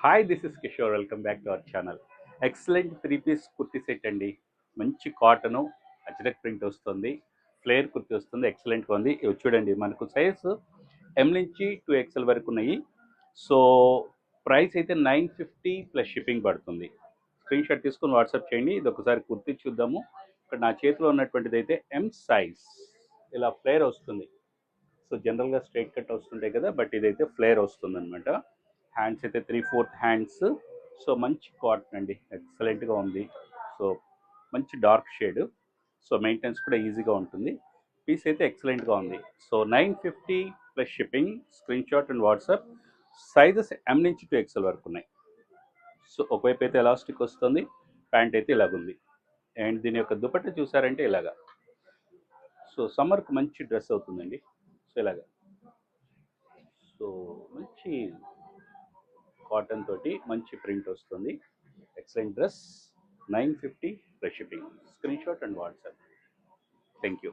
Hi this is Kishore, welcome back to our channel. Excellent three piece kurti set అండి. మంచి cotton ajrakh print వస్తుంది, flare kurti వస్తుంది, ఎక్సలెంట్గా ఉంది. ఇవి చూడండి, మనకు సైజు ఎం నుంచి 2XL వరకు ఉన్నాయి. సో ప్రైస్ అయితే 950 ప్లస్ షిప్పింగ్ పడుతుంది. స్క్రీన్ షాట్ తీసుకుని వాట్సాప్ చేయండి. ఇది ఒకసారి కుర్తీ చూద్దాము. ఇక్కడ నా చేతిలో ఉన్నటువంటిది అయితే ఎం సైజ్, ఇలా ఫ్లేర్ వస్తుంది. సో జనరల్గా స్ట్రైట్ కట్ వస్తుంటాయి కదా, బట్ ఇదైతే ఫ్లేర్ వస్తుంది అనమాట. హ్యాండ్స్ అయితే 3/4 హ్యాండ్స్. సో మంచి కాటన్ అండి, ఎక్సలెంట్గా ఉంది. సో మంచి డార్క్ షేడ్, సో మెయింటెనెన్స్ కూడా ఈజీగా ఉంటుంది. పీస్ అయితే ఎక్సలెంట్గా ఉంది. So 950 plus shipping. Screen shot and WhatsApp. Sizes M నుంచి 2XL వరకు ఉన్నాయి. సో ఒకవైపు అయితే ఎలాస్టిక్ వస్తుంది, ప్యాంట్ అయితే ఇలాగుంది. అండ్ దీని యొక్క దుపట్ట చూసారంటే ఇలాగా. సో సమ్మర్కి మంచి డ్రెస్ అవుతుందండి. సో ఇలాగా, సో మంచి కాటన్ తోటి మంచి ప్రింట్ వస్తుంది. Excellent dress. 950 plus shipping. Screen shot and WhatsApp. Thank you.